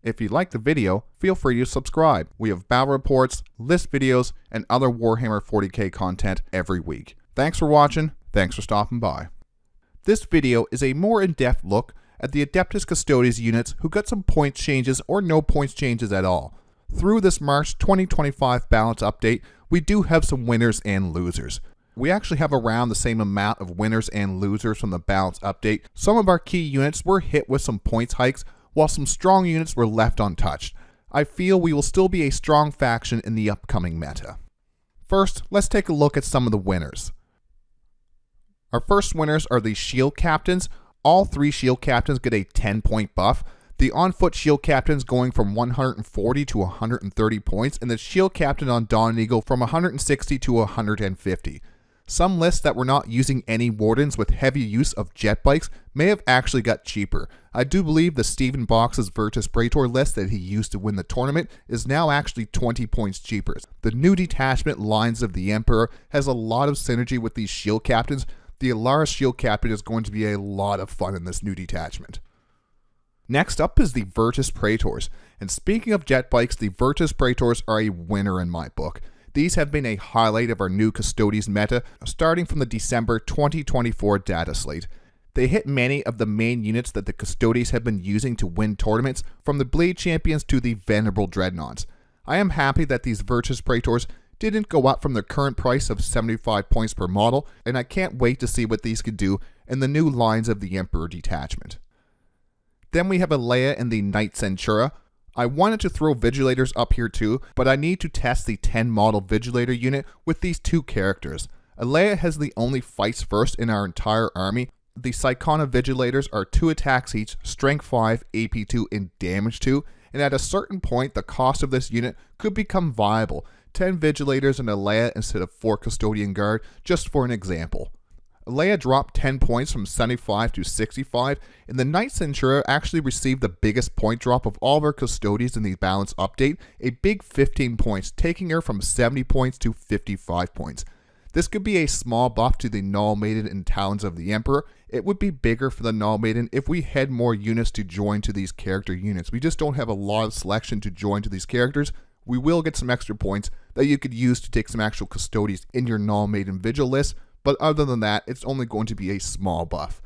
If you liked the video, feel free to subscribe. We have battle reports, list videos, and other Warhammer 40K content every week. Thanks for watching, thanks for stopping by. This video is a more in-depth look at the Adeptus Custodes units who got some points changes or no points changes at all. Through this March 2025 balance update, we do have some winners and losers. We actually have around the same amount of winners and losers from the balance update. Some of our key units were hit with some points hikes, while some strong units were left untouched. I feel we will still be a strong faction in the upcoming meta. First, let's take a look at some of the winners. Our first winners are the Shield Captains. All 3 Shield Captains get a 10-point buff. The on-foot Shield Captains going from 140 to 130 points, and the Shield Captain on Dawn Eagle from 160 to 150. Some lists that were not using any Wardens with heavy use of jet bikes may have actually got cheaper. I do believe the Stephen Box's Virtus Praetor list that he used to win the tournament is now actually 20 points cheaper. The new detachment Lines of the Emperor has a lot of synergy with these Shield Captains. The Alaris Shield Captain is going to be a lot of fun in this new detachment. Next up is the Virtus Praetors. And speaking of jet bikes, the Virtus Praetors are a winner in my book. These have been a highlight of our new Custodes meta, starting from the December 2024 data slate. They hit many of the main units that the Custodes have been using to win tournaments, from the Blade Champions to the Venerable Dreadnoughts. I am happy that these Virtus Praetors didn't go up from their current price of 75 points per model, and I can't wait to see what these could do in the new Lines of the Emperor detachment. Then we have Alea and the Knight Centura. I wanted to throw Vigilators up here too, but I need to test the 10 model Vigilator unit with these 2 characters. Alea has the only fights first in our entire army. The Psychona Vigilators are 2 attacks each, strength 5, AP 2, and damage 2, and at a certain point the cost of this unit could become viable. 10 Vigilators and Alea instead of 4 Custodian Guard, just for an example. Alea dropped 10 points from 75 to 65, and the Knight Centura actually received the biggest point drop of all of our Custodes in the balance update, a big 15 points, taking her from 70 points to 55 points. This could be a small buff to the Null Maiden and Talons of the Emperor. It would be bigger for the Null Maiden if we had more units to join to these character units. We just don't have a lot of selection to join to these characters. We will get some extra points that you could use to take some actual Custodes in your Null Maiden Vigil list, but other than that, it's only going to be a small buff.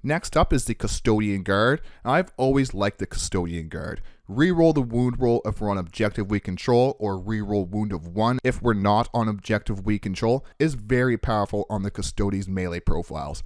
Next up is the Custodian Guard. I've always liked the Custodian Guard. Reroll the wound roll if we're on objective we control, or reroll wound of 1 if we're not on objective we control, is very powerful on the Custodes melee profiles.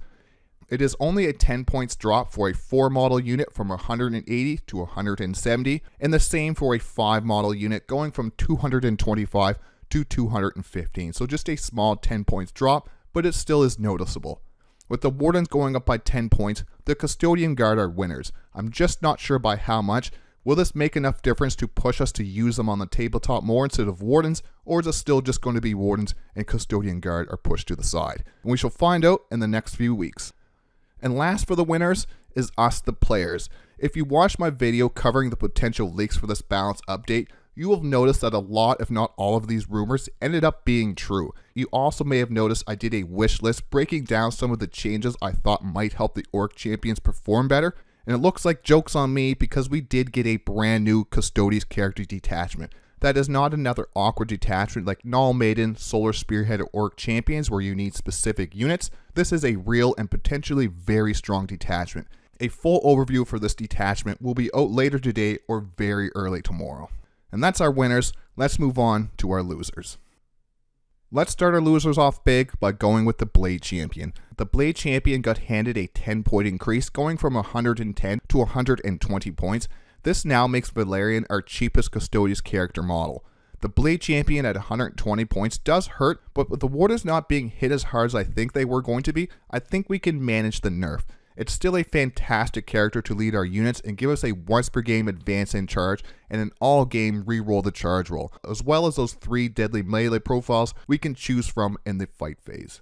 It is only a 10 points drop for a 4 model unit from 180 to 170, and the same for a 5 model unit going from 225 to 215. So just a small 10 points drop, but it still is noticeable. With the Wardens going up by 10 points, the Custodian Guard are winners. I'm just not sure by how much. Will this make enough difference to push us to use them on the tabletop more instead of Wardens, or is it still just going to be Wardens and Custodian Guard are pushed to the side? And we shall find out in the next few weeks. And last for the winners is us, the players. If you watched my video covering the potential leaks for this balance update, you will have noticed that a lot, if not all of these rumors ended up being true. You also may have noticed I did a wish list breaking down some of the changes I thought might help the Orc Champions perform better, and it looks like joke's on me because we did get a brand new Custodes character detachment. That is not another awkward detachment like Null Maiden, Solar Spearhead, or Orc Champions where you need specific units. This is a real and potentially very strong detachment. A full overview for this detachment will be out later today or very early tomorrow. And that's our winners. Let's move on to our losers. Let's start our losers off big by going with the Blade Champion. The Blade Champion got handed a 10-point increase, going from 110 to 120 points. This now makes Valerian our cheapest Custodes character model. The Blade Champion at 120 points does hurt, but with the Wardens not being hit as hard as I think they were going to be, I think we can manage the nerf. It's still a fantastic character to lead our units and give us a once per game advance in charge and an all game reroll the charge roll, as well as those 3 deadly melee profiles we can choose from in the fight phase.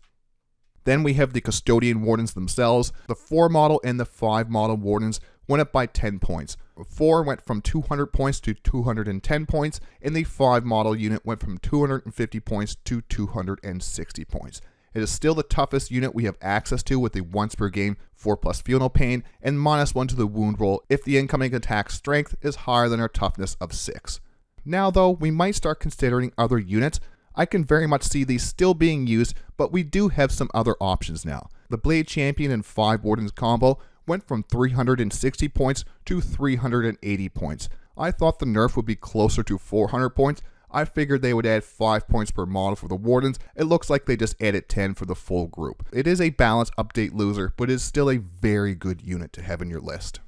Then we have the Custodian Wardens themselves. The 4 model and the 5 model Wardens went up by 10 points. 4 went from 200 points to 210 points, and the 5 model unit went from 250 points to 260 points. It is still the toughest unit we have access to with the once per game 4+ feel no pain and -1 to the wound roll if the incoming attack strength is higher than our toughness of 6. Now though, we might start considering other units. I can very much see these still being used, but we do have some other options now. The Blade Champion and 5 Wardens combo went from 360 points to 380 points. I thought the nerf would be closer to 400 points. I figured they would add 5 points per model for the Wardens. It looks like they just added 10 for the full group. It is a balance update loser, but is still a very good unit to have in your list.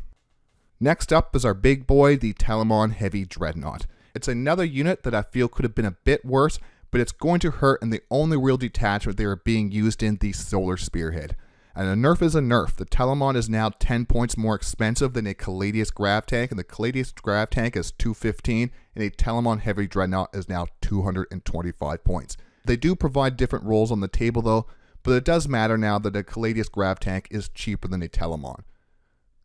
Next up is our big boy, the Telamon Heavy Dreadnought. It's another unit that I feel could have been a bit worse, but it's going to hurt in the only real detachment they are being used in, the Solar Spearhead. And a nerf is a nerf. The Telamon is now 10 points more expensive than a Caladius Grav Tank, and the Caladius Grav Tank is 215, and a Telamon Heavy Dreadnought is now 225 points. They do provide different rolls on the table though, but it does matter now that a Caladius Grav Tank is cheaper than a Telamon.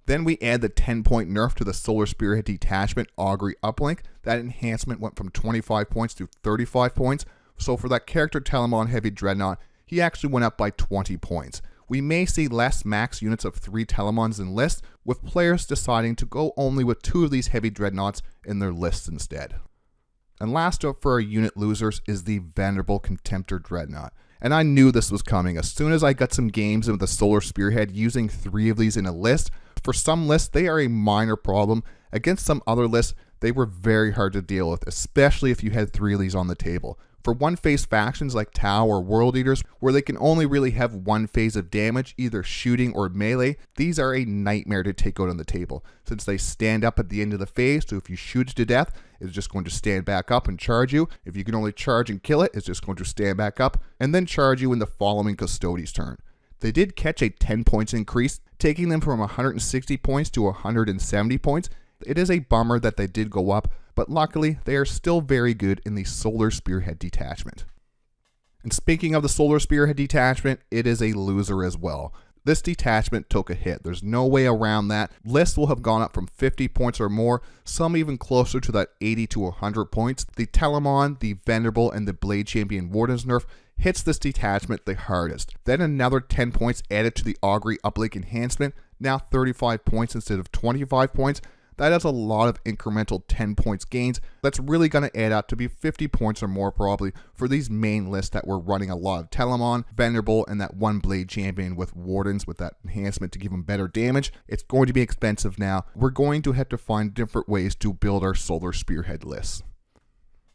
Then we add the 10-point nerf to the Solar Spearhead Detachment Augury Uplink. That enhancement went from 25 points to 35 points, so for that character Telamon Heavy Dreadnought, he actually went up by 20 points. We may see less max units of 3 Telamons in lists, with players deciding to go only with 2 of these heavy dreadnoughts in their lists instead. And last up for our unit losers is the Venerable Contemptor Dreadnought. And I knew this was coming as soon as I got some games with the Solar Spearhead using 3 of these in a list. For some lists, they are a minor problem. Against some other lists, they were very hard to deal with, especially if you had 3 of these on the table. For one-phase factions like Tau or World Eaters, where they can only really have one phase of damage, either shooting or melee, these are a nightmare to take out on the table, since they stand up at the end of the phase, so if you shoot it to death, it's just going to stand back up and charge you. If you can only charge and kill it, it's just going to stand back up, and then charge you in the following Custodes turn. They did catch a 10 points increase, taking them from 160 points to 170 points. It is a bummer that they did go up, but luckily they are still very good in the Solar Spearhead Detachment. And speaking of the Solar Spearhead Detachment, it is a loser as well. This detachment took a hit. There's no way around that. Lists will have gone up from 50 points or more, some even closer to that 80 to 100 points. The Telamon, the Venerable, and the Blade Champion Warden's nerf hits this detachment the hardest. Then another 10 points added to the Augury Uplink enhancement, now 35 points instead of 25 points. That is a lot of incremental 10 points gains. That's really going to add up to be 50 points or more probably for these main lists that were running a lot of Telamon, Venerable, and that one Blade Champion with Wardens with that enhancement to give them better damage. It's going to be expensive now. We're going to have to find different ways to build our Solar Spearhead lists.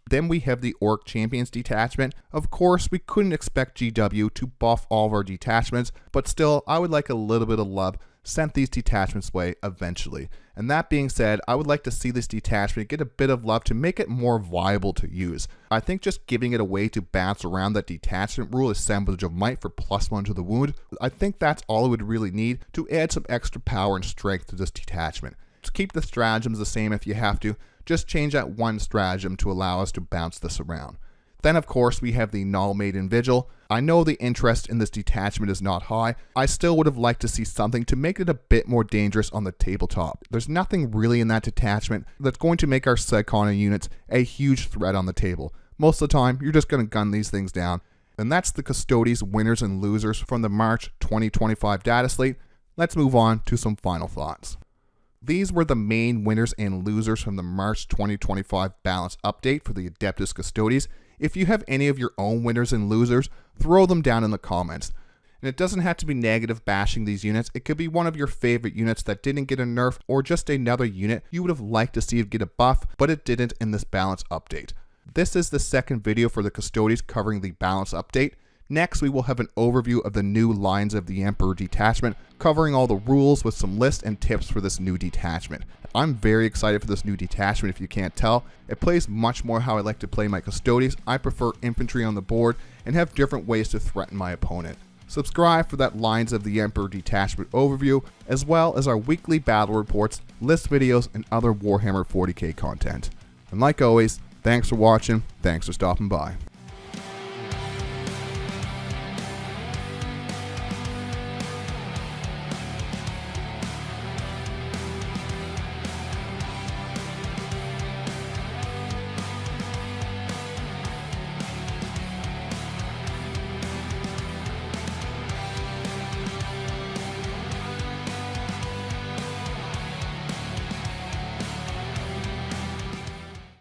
Then we have the Orc Champions detachment. Of course, we couldn't expect GW to buff all of our detachments, but still, I would like a little bit of love sent these detachments way eventually. And that being said, I would like to see this detachment get a bit of love to make it more viable to use. I think just giving it away to bounce around that detachment rule assemblage of might for +1 to the wound, I think that's all it would really need to add some extra power and strength to this detachment. Just keep the stratagems the same if you have to, just change that one stratagem to allow us to bounce this around. Then of course we have the Null Maiden Vigil. I know the interest in this detachment is not high. I still would have liked to see something to make it a bit more dangerous on the tabletop. There's nothing really in that detachment that's going to make our Psychona units a huge threat on the table. Most of the time, you're just going to gun these things down. And that's the Custodes winners and losers from the March 2025 data slate. Let's move on to some final thoughts. These were the main winners and losers from the March 2025 balance update for the Adeptus Custodes. If you have any of your own winners and losers, throw them down in the comments. And it doesn't have to be negative bashing these units. It could be one of your favorite units that didn't get a nerf, or just another unit you would have liked to see it get a buff, but it didn't in this balance update. This is the second video for the Custodes covering the balance update. Next, we will have an overview of the new Lines of the Emperor detachment, covering all the rules with some lists and tips for this new detachment. I'm very excited for this new detachment if you can't tell. It plays much more how I like to play my Custodes. I prefer infantry on the board and have different ways to threaten my opponent. Subscribe for that Lines of the Emperor detachment overview, as well as our weekly battle reports, list videos, and other Warhammer 40K content. And like always, thanks for watching, thanks for stopping by.